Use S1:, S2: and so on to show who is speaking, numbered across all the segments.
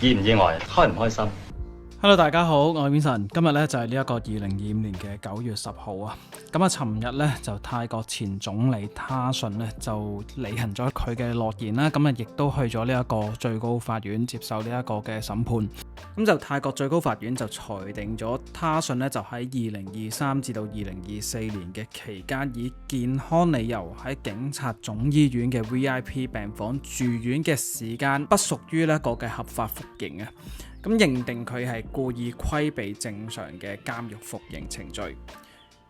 S1: 意唔意外？開唔開心？
S2: Hello， 大家好，我係 Vincent。今日咧就係呢一個2025年嘅9月10號啊。咁啊，尋日咧就泰國前總理他信咧就履行咗佢嘅諾言啦。咁啊，亦都去咗呢一個最高法院接受呢一個嘅審判。咁就泰國最高法院就裁定咗他信咧就喺2023至到2024年嘅期間，以健康理由喺警察總醫院嘅 VIP 病房住院嘅時間不屬於呢一個嘅合法服刑啊。咁認定佢係故意規避正常嘅監獄服刑程序，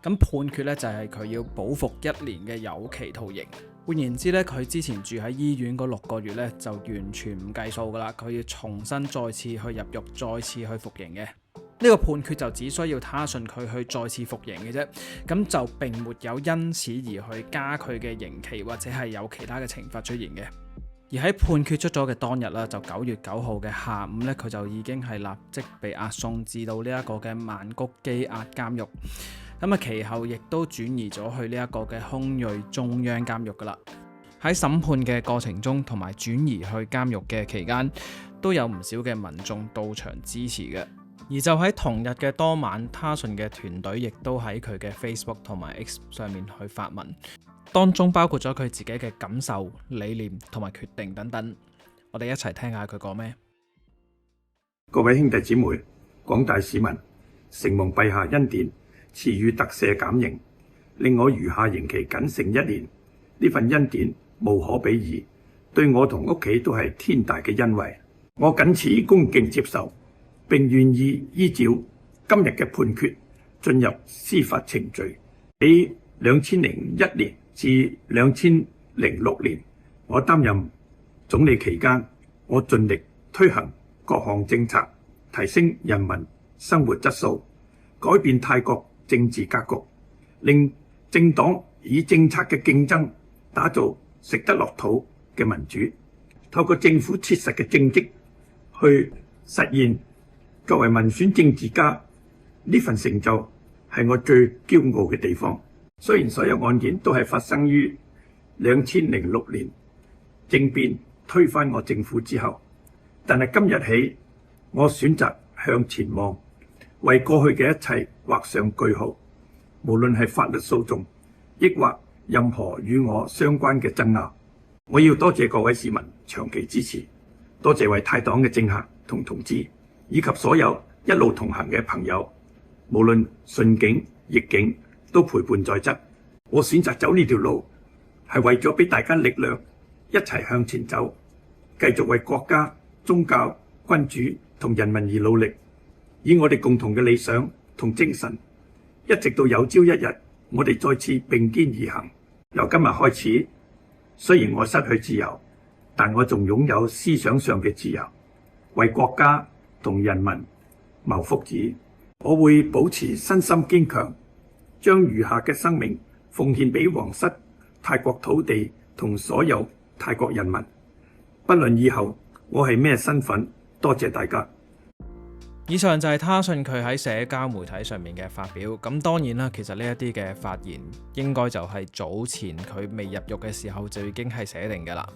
S2: 咁判決咧就係佢要補服1年嘅有期徒刑。換言之咧，佢之前住喺醫院嗰6個月咧就完全唔計數噶啦，佢要重新再次去入獄，再次去服刑嘅。呢個判決就只需要他信佢去再次服刑嘅啫，咁就並沒有因此而去加佢嘅刑期或者係有其他嘅懲罰出現嘅。而喺判決出咗嘅當日啦，就9月9號嘅下午咧，佢就已經係立即被押送至到呢一個嘅曼谷羈押監獄。咁啊，其後亦都轉移咗去呢一個嘅空銳中央監獄噶啦。喺審判嘅過程中，同埋轉移去監獄嘅期間，都有唔少嘅民眾到場支持嘅。而就喺同日嘅當晚，他信嘅團隊亦都喺佢嘅 Facebook 同埋 X 上面去發文。當中包括咗佢自己嘅感受、理念同埋決定等等，我哋一齊聽下佢講咩。
S3: 各位兄弟姊妹、廣大市民，承蒙陛下恩典，賜予特赦減刑，令我餘下刑期僅剩1年。呢份恩典無可比擬，對我同屋企都係天大嘅恩惠。我謹此恭敬接受，並願意依照今日嘅判決進入司法程序。喺2001年至2006年，我擔任總理期間，我盡力推行各項政策，提升人民生活質素，改變泰國政治格局，令政黨以政策嘅競爭打造食得落肚嘅民主，透過政府切實嘅政績去實現。作為民選政治家，呢份成就係我最驕傲嘅地方。雖然所有案件都係發生於2006年政變推翻我政府之後，但係今日起，我選擇向前望，為過去嘅一切畫上句號。無論係法律訴訟，抑或任何與我相關嘅爭拗，我要多謝各位市民長期支持，多謝為泰黨嘅政客同同志，以及所有一路同行嘅朋友，無論順境逆境，都陪伴在側。我選擇走呢條路，係為咗俾大家力量，一齊向前走，繼續為國家、宗教、君主同人民而努力，以我哋共同嘅理想同精神，一直到有朝一日，我哋再次並肩而行。由今日開始，雖然我失去自由，但我仲擁有思想上嘅自由，為國家同人民謀福祉。我會保持身心堅強，將餘下嘅生命奉獻俾皇室、泰國土地同所有泰國人民，不論以後我係咩身份。多謝大家。
S2: 以上就係他信佢喺社交媒體上面嘅發表。咁當然啦，其實呢一啲嘅發言應該就係早前佢未入獄嘅時候就已經係寫定㗎啦。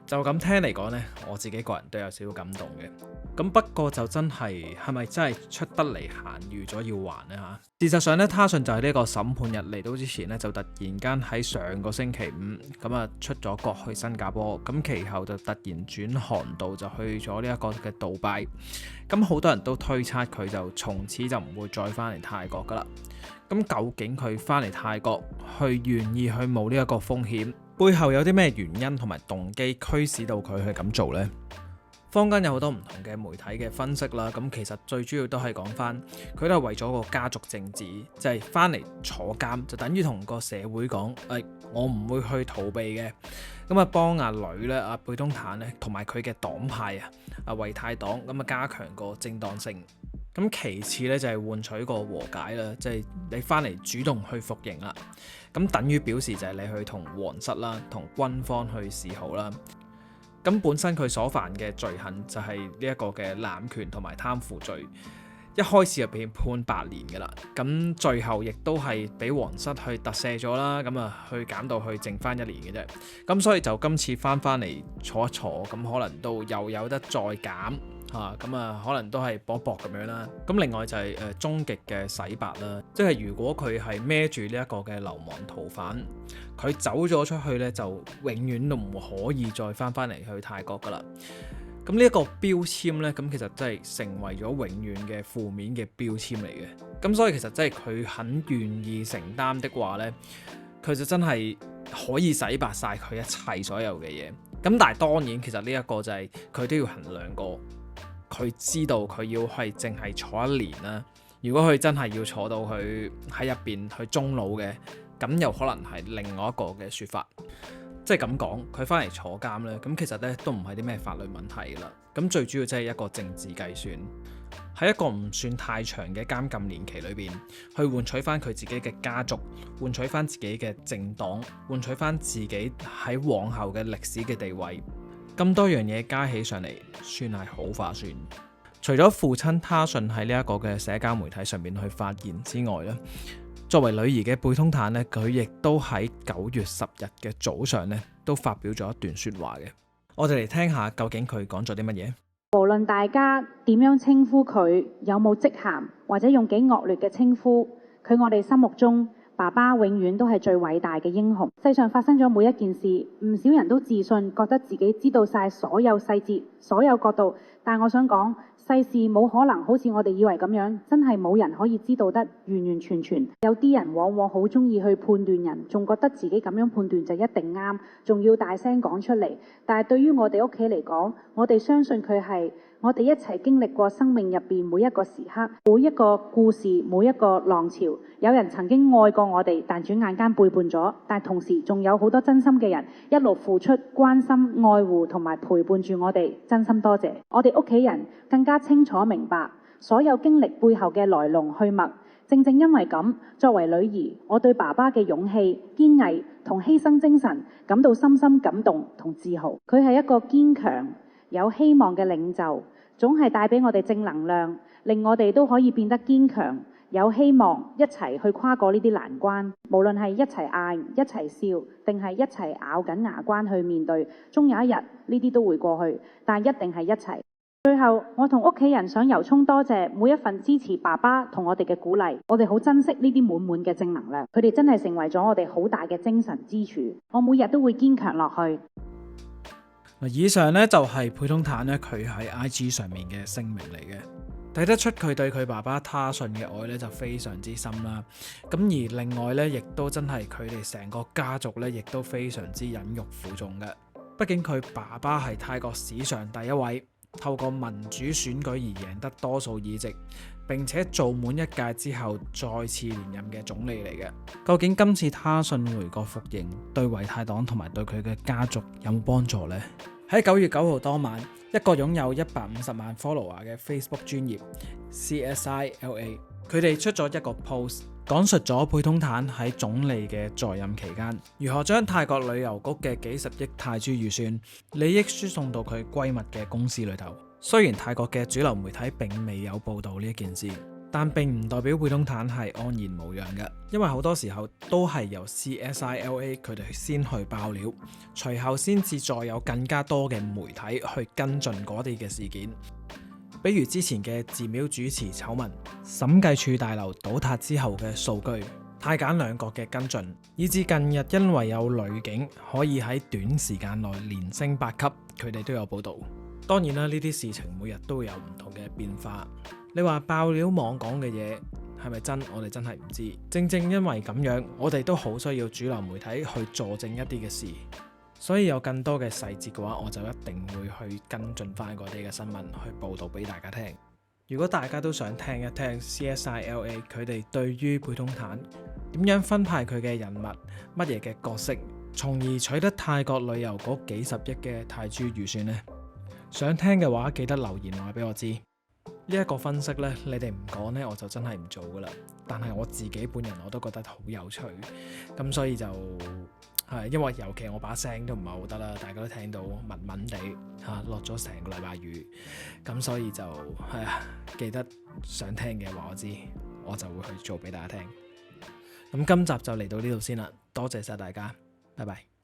S2: 就咁聽嚟講呢，我自己個人都有少少感動嘅。咁不過就真係咪真係出得嚟閒預咗要還呢嚇？事實上呢，他信就係呢個審判日嚟到之前呢，就突然間喺上個星期五咁啊出咗國去新加坡，咁其後就突然轉航道就去咗呢一個嘅杜拜。咁好多人都推測佢就從此就唔會再翻嚟泰國噶啦。咁究竟佢翻嚟泰國去願意去冒呢一個風險，背後有啲咩原因同埋動機驅使到佢去咁做呢？坊間有好多唔同嘅媒體嘅分析啦，咁其實最主要都係講翻佢都係為咗個家族政治，就係翻嚟坐監，就等於同個社會講，我唔會去逃避嘅。咁啊，幫阿女咧，阿貝東坦咧，同埋佢嘅黨派啊，為泰黨咁啊，加強個正當性。咁其次咧就係換取個和解啦，即係你翻嚟主動去服刑啦，咁等於表示就係你去同皇室啦、同軍方去示好啦。咁本身佢所犯嘅罪行就係呢一個嘅濫權同埋貪腐罪，一開始就被判8年嘅啦，咁最後亦都係俾皇室去特赦咗啦，咁啊去減到去剩翻1年嘅啫，咁所以就今次翻嚟坐一坐，咁可能都又有得再減，咁可能都係搏一搏咁樣啦。咁另外就係終極嘅洗白啦，即係如果佢係孭住呢一個嘅流亡逃犯，佢走咗出去呢，就永遠都唔可以再翻嚟去泰國噶啦。咁呢一個標籤呢，咁其實真係成為咗永遠嘅負面嘅標籤嚟嘅。咁所以其實真係佢肯願意承擔的話呢，佢就真係可以洗白晒佢一切所有嘅嘢。咁但係當然其實呢一個就係佢都要衡量過，佢知道佢要係淨係坐1年啦。如果佢真係要坐到佢喺入邊去終老嘅，咁又可能係另外一個嘅說法。即係咁講，佢翻嚟坐監呢，咁其實呢都唔係啲咩法律問題啦。咁最主要即係一個政治計算，喺一個唔算太長嘅監禁年期裏邊，去換取翻佢自己嘅家族，換取翻自己嘅政黨，換取翻自己喺往後嘅歷史嘅地位，咁多樣嘢加起上嚟，算係好划算。除咗父親他信喺呢一個嘅社交媒體上面去發言之外呢，作為女兒嘅貝通坦呢，佢亦都喺9月10日嘅早上呢，都發表咗一段說話嘅。我哋嚟聽下究竟佢講咗啲乜嘢。
S1: 無論大家點樣稱呼佢，有冇職銜或者用幾惡劣嘅稱呼，佢我哋心目中爸爸永遠都係最偉大嘅英雄。世上發生咗每一件事，唔少人都自信覺得自己知道晒所有細節、所有角度，但我想講，世事冇可能好似我哋以為咁樣，真係冇人可以知道得完完全全。有啲人往往好中意去判斷人，仲覺得自己咁樣判斷就一定啱，仲要大聲講出嚟。但係對於我哋屋企嚟講，我哋相信佢係我哋一齊經歷過生命入邊每一個時刻、每一個故事、每一個浪潮。有人曾經愛過我哋，但轉眼間背叛咗，但同時仲有好多真心嘅人一路付出、關心、愛護同埋陪伴住我哋，真心多謝。我哋屋企人更加清楚明白所有經歷背後嘅來龍去脈。正正因為咁，作為女兒，我對爸爸嘅勇氣、堅毅同犧牲精神感到深深感動同自豪。佢係一個堅強、有希望嘅領袖，總係帶俾我哋正能量，令我哋都可以變得堅強、有希望，一齊去跨過呢啲難關。無論係一齊嗌、一齊笑，定係一齊咬緊牙關去面對，終有一日呢啲都會過去，但一定係一齊。最後，我同屋企人想由衷多謝每一份支持爸爸同我哋嘅鼓勵，我哋好珍惜呢啲滿滿嘅正能量，佢哋真係成為咗我哋好大嘅精神支柱，我每日都會堅強落去。
S2: 以上呢，就係貝通坦呢，佢喺 IG 上面嘅聲明嚟嘅，睇得出佢對佢爸爸他信嘅愛呢就非常之深啦。咁而另外呢，亦都真係佢哋成個家族呢，亦都非常之忍辱負重嘅。畢竟佢爸爸係泰國史上第一位透過民主選舉而贏得多數議席，並且做滿1屆之後再次連任嘅總理嚟嘅。究竟今次他信回國服刑，對維泰黨同埋對佢嘅家族有冇幫助呢？喺9月9號當晚，一個擁有150萬 follower 嘅 Facebook 專頁 CSILA， 佢哋出咗一個 post， 講述咗貝通坦喺總理嘅在任期間，如何將泰國旅遊局嘅幾十億泰銖預算利益輸送到佢閨蜜嘅公司裏頭。雖然泰國嘅主流媒體並未有報道呢一件事，但並唔代表貝通坦係安然無恙嘅，因為好多時候都係由 CSILA 佢哋先去爆料，隨後先至再有更加多嘅媒體去跟進嗰啲嘅事件。比如之前嘅寺廟主持醜聞、審計處大樓倒塌之後嘅數據、泰柬兩國嘅跟進，以至近日因為有女警可以喺短時間內連升8級，佢哋都有報道。當然啦，呢啲事情每日都會有唔同嘅變化。你話爆料網講嘅嘢係咪真？我哋真係唔知。正正因為咁樣，我哋都好需要主流媒體去佐證一啲嘅事。所以有更多嘅細節嘅話，我就一定會去跟進翻嗰啲嘅新聞去報導俾大家聽。如果大家都想聽一聽 CSILA 佢哋對於貝通坦點樣分派佢嘅人物，乜嘢嘅角色，從而取得泰國旅遊局幾十億嘅泰銖預算呢？想聽嘅話，記得留言話俾我知。呢一個分析呢，你哋唔講呢，我就真係唔做噶啦。但係我自己本人我都覺得好有趣，咁所以就係因為尤其我把聲都唔係好得啦，大家都聽到悶悶地落咗成個禮拜雨，咁所以就記得想聽嘅話我知，我就會去做俾大家聽。咁今集就嚟到呢度先啦，多謝晒大家，拜拜。